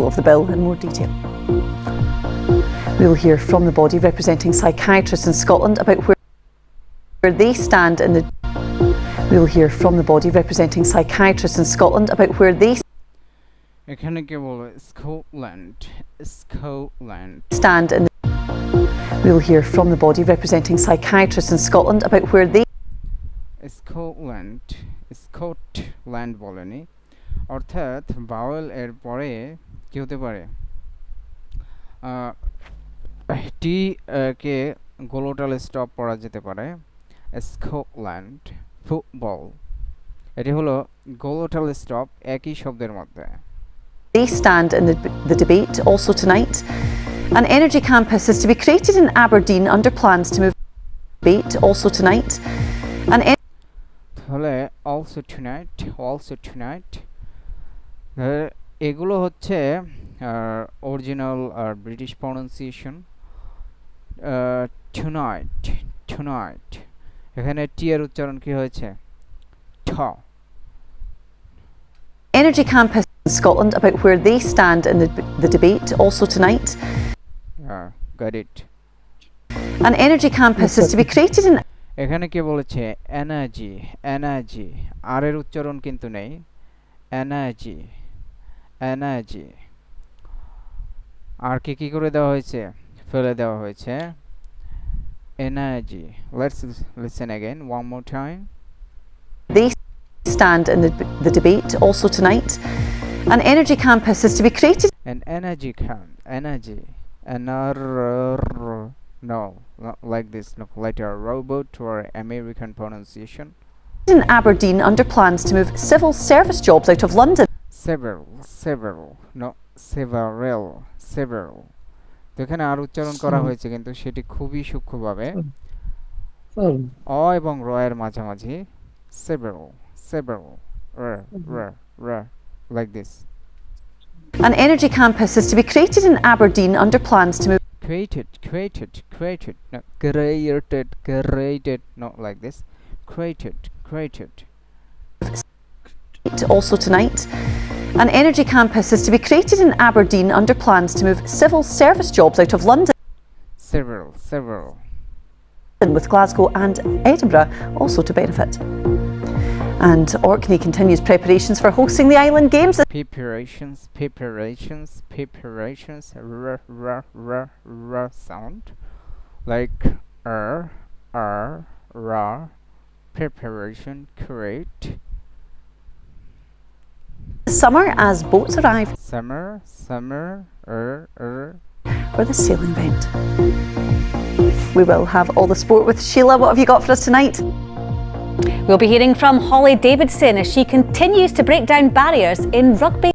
of the bill in more detail. We will hear from the body representing psychiatrists in Scotland about where they stand in the... We will hear from the body representing psychiatrists in Scotland about where they এখানে কে বলবে Scotland stand in the... We will hear from the body representing psychiatrists in Scotland about where they... Scotland বলেনি, অর্থাৎ vowel এর পরে কি হতে পারে, টি কে glottal stop পড়া যেতে পারে। স্কটল্যান্ড ফুটবল, এটি হলো গ্লোটাল স্টপ একই শব্দের মধ্যে। They stand in the debate also tonight. An energy campus is to be created in Aberdeen under plans to move debate also tonight. তাহলে also tonight এগুলো হচ্ছে অরিজিনাল আর ব্রিটিশ প্রনাউন্সিয়েশন। tonight এখানে টি এর উচ্চারণ কি হয়েছে, ঠ। Energy campus in Scotland about where they stand in the debate also tonight. Got it. An energy campus is to be created in... এখানে কি বলেছে, এনার্জি, আর এর উচ্চারণ কিন্তু নেই, এনার্জি। আর কি করে দেওয়া হয়েছে, ফেলে দেওয়া হয়েছে energy. Let's listen again one more time. They stand in the debate also tonight. An energy campus is to be created... An energy. No, not like this. No, like a robot or American pronunciation. In Aberdeen under plans to move civil service jobs out of London. Several. No, several. এখানে আর উচ্চারণ করা হয়েছে কিন্তু সেটি খুবই সূক্ষ্মভাবে অ এবং র এর মাঝামাঝি। several like this. An energy campus is to be created in Aberdeen under plans to move... Created. No, created. Not like this. Created. Also tonight. An energy campus is to be created in Aberdeen under plans to move civil service jobs out of London. Several. With Glasgow and Edinburgh also to benefit. And Orkney continues preparations for hosting the Island Games. Preparations. R sound. Like ra. Preparation, create. Summer as boats arrive. Summer. For the sailing event. We will have all the sport with Sheila. What have you got for us tonight? We'll be hearing from Holly Davidson as she continues to break down barriers in rugby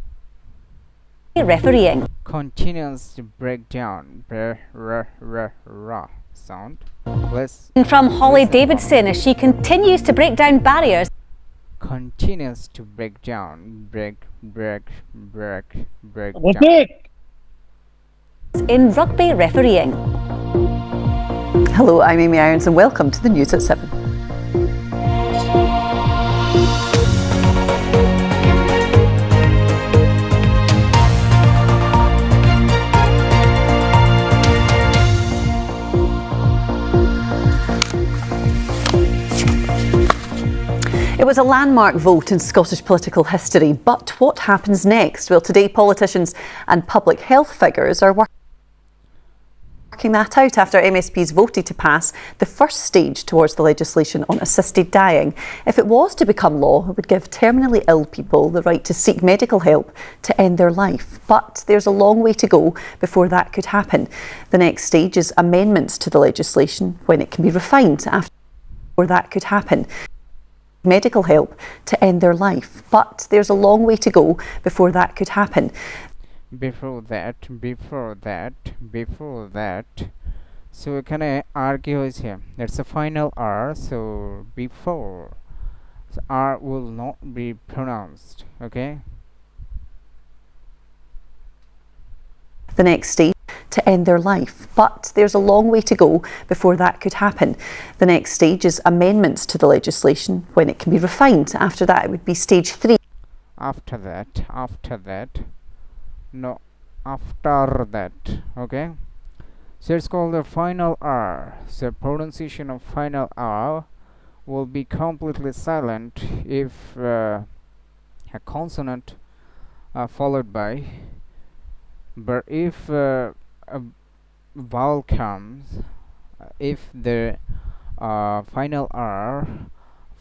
refereeing. Continues to break down ra sound. From Holly Davidson as she continues to break down barriers. Continues to break down. Break down. In rugby refereeing. Hello, I'm Amy Irons and welcome to the News at 7. It was a landmark vote in Scottish political history, but what happens next? Well, today politicians and public health figures are working that out after MSPs voted to pass the first stage towards the legislation on assisted dying. If it was to become law, it would give terminally ill people the right to seek medical help to end their life. But there's a long way to go before that could happen. The next stage is amendments to the legislation, when it can be refined after that could happen. Medical help to end their life, but there's a long way to go before that could happen. Before that. So এখানে আর কি হয়েছে, it's a final R, so before, so R will not be pronounced, okay? The next stage to end their life, but there's a long way to go before that could happen. The next stage is amendments to the legislation, when it can be refined. After that it would be stage 3. After that, no, after that. Okay, so it's called the final R. So pronunciation of final R will be completely silent if a consonant followed by, but if a vowel comes, if the final R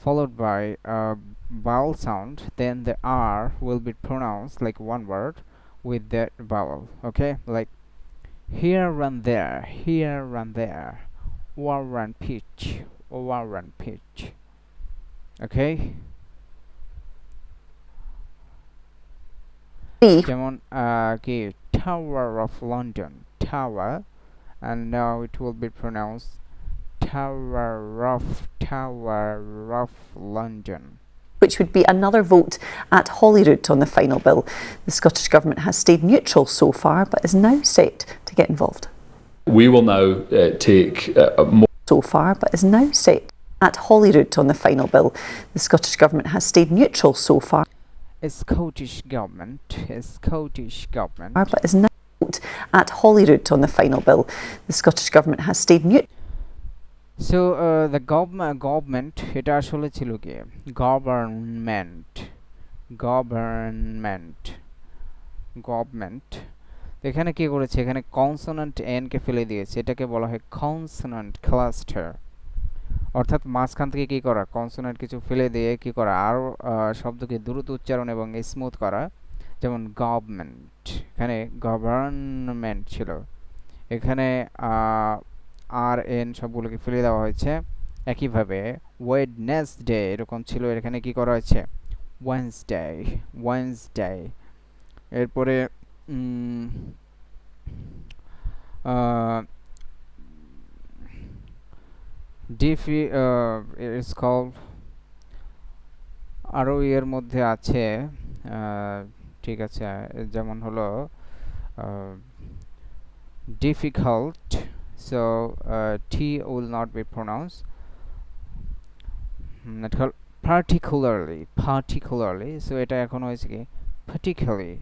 followed by a vowel sound, then the R will be pronounced like one word with that vowel. Okay, like here run there, here run there, or run pitch, or run pitch. Okay, যেমন কি Tower of London, tower, and now it will be pronounced Tower of London. which would be another vote at Holyrood on the final bill. The Scottish Government has stayed neutral so far, but is now set to get involved. We will now take more. So far, but is now set at Holyrood on the final bill. The Scottish Government has stayed neutral so far, Scottish government, but is now vote at Holyrood on the final bill. The Scottish Government has stayed neutral. So the government এটা আসলে ছিল কি government এখানে কি করেছে, এখানে consonant N K ফেলে দিয়েছে, এটাকে বলা হয় কনসোনেন্ট ক্লাস্টার, অর্থাৎ মাঝখান থেকে কি করা, কনসোনেন্ট কিছু ফেলে দিয়ে কি করা, আরও শব্দকে দ্রুত উচ্চারণ এবং স্মুথ করা, যেমন গভর্নমেন্ট, এখানে গভর্নমেন্ট ছিল, এখানে আর এন সবগুলোকে ফেলে দেওয়া হয়েছে। একইভাবে ওয়েডনেসডে এরকম ছিল, এখানে কি করা হয়েছে ওয়েন্সডে। এরপরে ডিফি ইটস কল্ড, আরও এর মধ্যে আছে, ঠিক আছে, যেমন হলো difficult, so T will not be pronounced. It's called particularly, so এটা এখন হয়েছে কি particularly,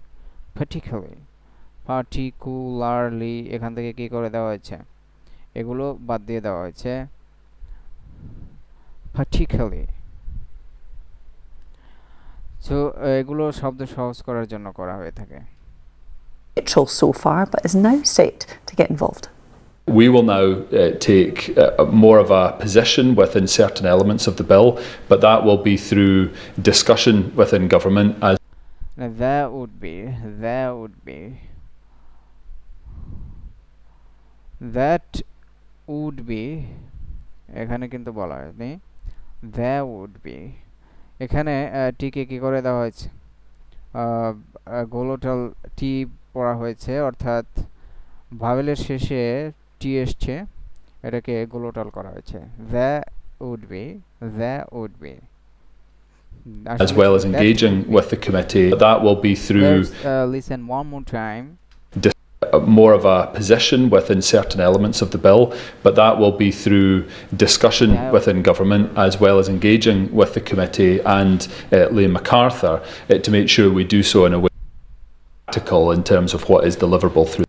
এখান থেকে কি করে দেওয়া হয়েছে, এগুলো বাদ দিয়ে দেওয়া হয়েছে particularly, so এগুলো শব্দ সহজ করার জন্য করা হয়ে থাকে। Neutral so far, but is now set to get involved. We will now take more of a position within certain elements of the bill, but that will be through discussion within government. As now that would be এখানে কিন্তু বলা হয়নি that would be, এখানে টিকে কি করে দেওয়া হয়েছে, গোলোটাল টি পড়া হয়েছে, অর্থাৎ ভাওয়েলের শেষে টি এসছে, এটাকে গোলোটাল করা হয়েছে, that would be, as well as engaging with the committee. That will be through listen one more time. More of a position within certain elements of the bill, but that will be through discussion within government, as well as engaging with the committee and Liam MacArthur to make sure we do so in a way practical in terms of what is deliverable through.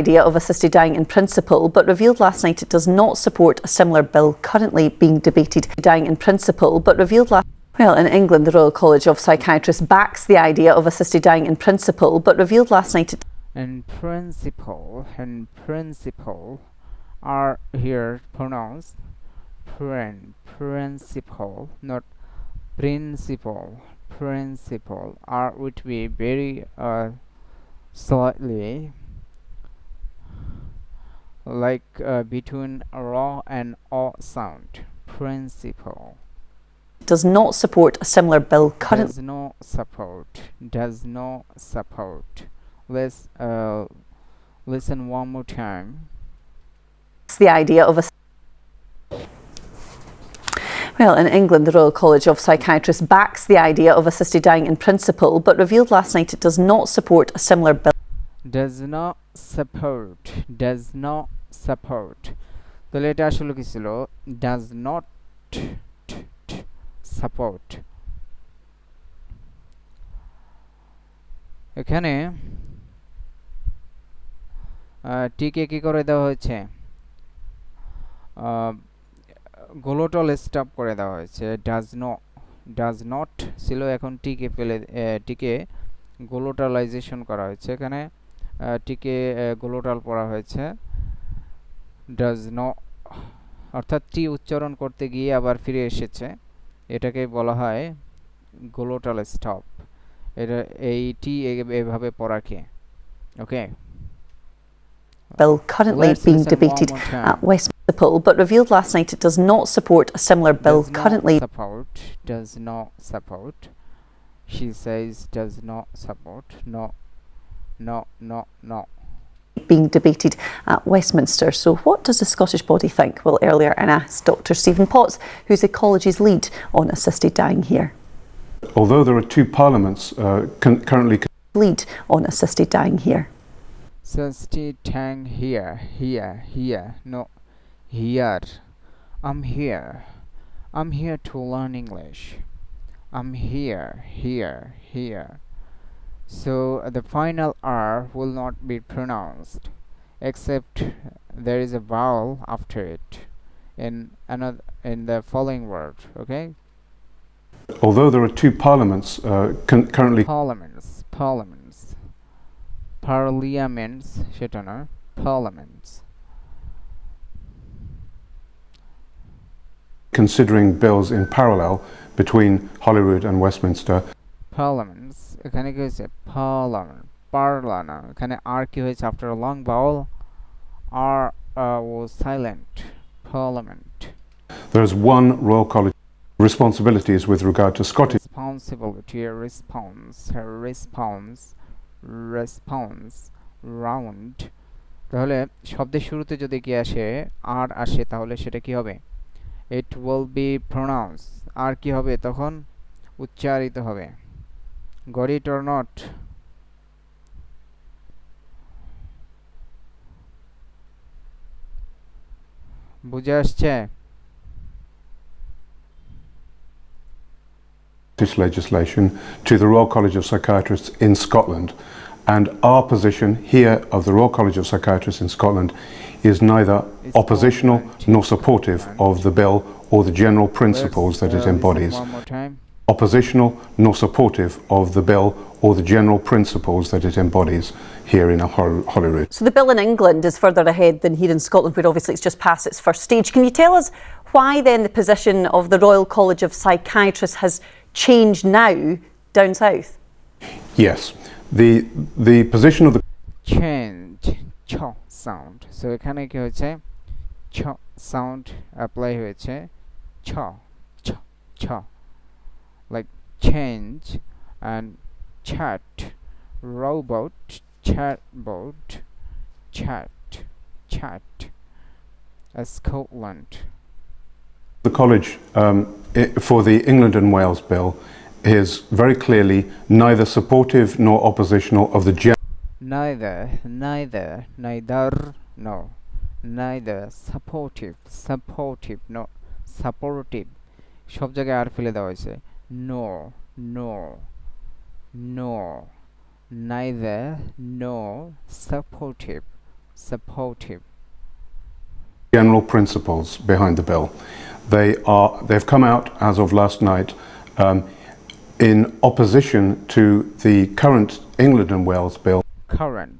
Idea of assisted dying in principle, but revealed last night it does not support a similar bill currently being debated. Dying in principle, but revealed last. Well, in England, the Royal College of Psychiatrists backs the idea of assisted dying in principle, but revealed last night it. And principle are here pronounced principle, not principle. Principle are would be very slightly like between raw and o sound. Principle Does not support a similar bill currently. Does not support. Let's listen one more time. It's the idea of a. Well, in England, the Royal College of Psychiatrists backs the idea of assisted dying in principle, but revealed last night it does not support a similar bill. Does not support. তাহলে এটা আসলে কি ছিল, does not support. এখানে টিকে কি করে দেওয়া হয়েছে গ্লোটাল স্টপ করে দেওয়া হয়েছে ডাজ নট ছিল এখন টিকে ফেলে টিকে গ্লোটালাইজেশন করা হয়েছে এখানে টিকে গ্লোটাল পড়া হয়েছে ডাজ নট অর্থাৎ টি উচ্চারণ করতে গিয়ে আবার ফিরে এসেছে এটাকে বলা হয় গ্লোটাল স্টপ এটা এই টি এভাবে পড়াকে ওকে Bill currently Let's being listen one debated more time. at Westminster, but revealed last night it does not support a similar bill does not support she says does not support no being debated at Westminster. So what does the Scottish body think? Well, earlier I asked Dr Stephen Potts, who's Ecology's lead on assisted dying here. Although there are two parliaments currently Lead on assisted dying here. assisted dying here no here I'm here to learn English I'm here so the final R will not be pronounced except there is a vowel after it in the following word okay although there are two parliaments currently parliaments সেটা না parliaments considering bills in parallel between Holyrood and Westminster parliaments এখানে কি হয়েছে parlana এখানে r কি হয়েছে after a long vowel r was silent parliament there is one Royal College responsibilities with regard to Scottish responsibility response round তাহলে শব্দের শুরুতে যদি কি আসে আর আসে তাহলে সেটা কি হবে it will be pronounced আর কি হবে তখন উচ্চারিত হবে got it or not বুঝে আসছে legislation to the Royal College of Psychiatrists in Scotland and our position here of the Royal College of Psychiatrists in Scotland is neither oppositional nor supportive of the bill or the general principles that it embodies. One more time. Oppositional nor supportive of the bill or the general principles that it embodies here in Holyrood. So the bill in England is further ahead than here in Scotland, where obviously it's just passed its first stage. Can you tell us why then the position of the Royal College of Psychiatrists has changed now down south? Yes, the position of the change ch sound so এখানে কি হয়েছে ছ sound apply হয়েছে ছ ছ ছ like change and chat robot chatbot chat Scotland The college for the England and Wales bill is very clearly neither supportive nor oppositional of the neither supportive no supportive সব জায়গায় আর ফেলে দেওয়া হয়েছে no neither no supportive general principles behind the bill. They've come out as of last night in opposition to the current England and Wales bill. Current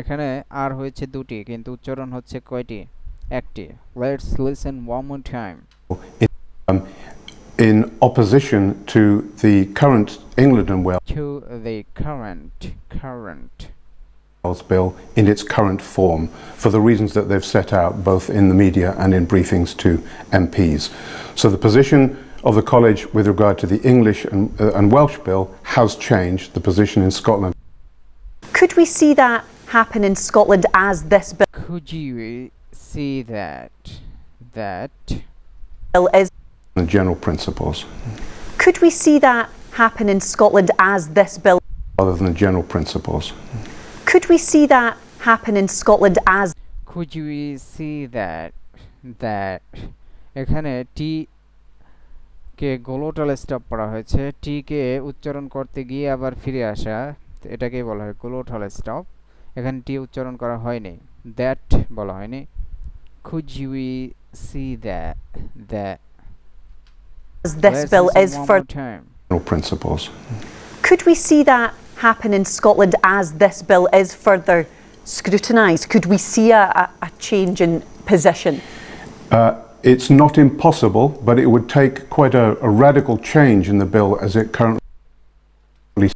এখানে আর হয়েছে দুটি কিন্তু উচ্চারণ হচ্ছে কয়টি একটি let's listen one more time in opposition to the current England and Wales bill in its current form for the reasons that they've set out both in the media and in briefings to MPs. So the position of the college with regard to the English and Welsh bill has changed. The position in Scotland. Could we see that happen in Scotland as this bill could you see that is? The general principles. Could we see that happen in Scotland as this bill? Rather than the general principles. Could we see that happen in Scotland as? Could you see that এখানে টি কে glottal stop করা হয়েছে টি কে উচ্চারণ করতে গিয়ে আবার ফিরে আসা এটাকে বলা হয় গ্লোটাল স্টপ এখানে টি উচ্চারণ করা হয়নি, দ্যাট বলা হয়নি। could we see that As this let's bill listen is one for more time. Principles. Could we see that happen in Scotland as this bill is further scrutinised? Could we see a change in position? It's not impossible, but it would take quite a radical change in the bill as it currently.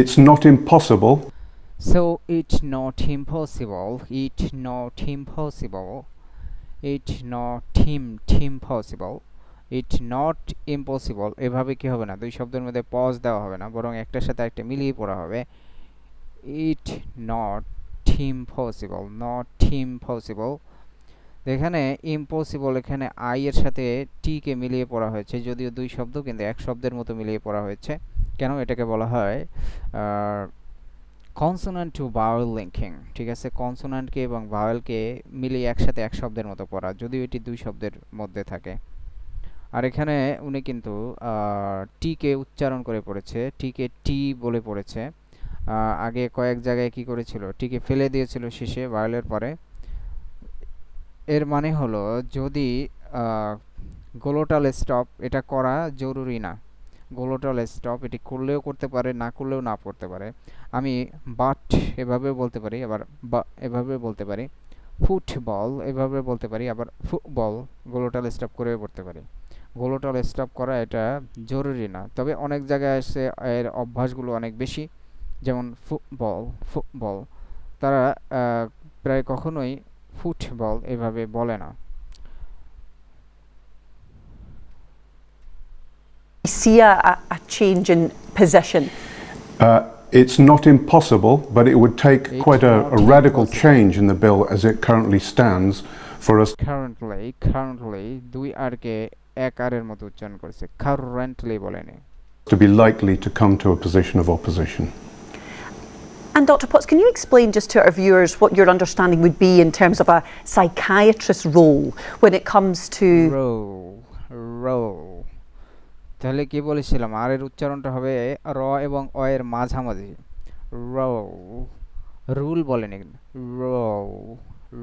It's not impossible. So it's not impossible, it not impossible, it not impossible, it not impossible এভাবে কি হবে না, দুই শব্দের মধ্যে pause দেওয়া হবে না, বরং একটার সাথে একটা মিলিয়ে পড়া হবে। it not impossible, not impossible। এখানে ইম্পসিবল, এখানে আই এর সাথে টি কে মিলিয়ে পড়া হয়েছে, যদিও দুই শব্দ কিন্তু এক শব্দের মতো মিলিয়ে পড়া হয়েছে। কেন এটাকে বলা হয় কনসোনান্ট টু ভাওয়েল লিঙ্কিং, ঠিক আছে, কনসোনান্টকে এবং ভাওয়েলকে মিলিয়ে একসাথে এক শব্দের মতো পড়া, যদিও এটি দুই শব্দের মধ্যে থাকে। আর এখানে উনি কিন্তু টি কে উচ্চারণ করে পড়েছে, টি কে টি বলে পড়েছে। আগে কয়েক জায়গায় কি করেছিল, টি কে ফেলে দিয়েছিল শেষে ভাওয়েলের পরে। এর মানে হলো যদি গ্লোটাল স্টপ, এটা করা জরুরি না, গ্লোটাল স্টপ এটি করলেও করতে পারে, না করলেও না করতে পারে। আমি বাট এভাবে বলতে পারি, আবার বা এভাবে বলতে পারি, ফুটবল এভাবে বলতে পারি, আবার ফুটবল গ্লোটাল স্টপ করে পড়তে পারি। গ্লোটাল স্টপ করা এটা জরুরি না, তবে অনেক জায়গায় এসে এর অভ্যাসগুলো অনেক বেশি, যেমন ফুটবল তারা প্রায় কখনোই ফুটবল এভাবে বলে না। See a change in position? It's not impossible, but it would take quite a radical change in the bill as it currently stands for us. Currently দুই আর কে এক আর এর মতো উচ্চারণ করেছে, currently বলেনি। To be likely to come to a position of opposition. And Dr. Potts, can you explain just to our viewers what your understanding would be in terms of a psychiatrist's role when it comes to role? তাহলে কি বলেছিলাম, আর এর উচ্চারণটা হবে র এবং অ এর মাঝামাঝি, রোল, রুল বলেনি,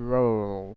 রোল।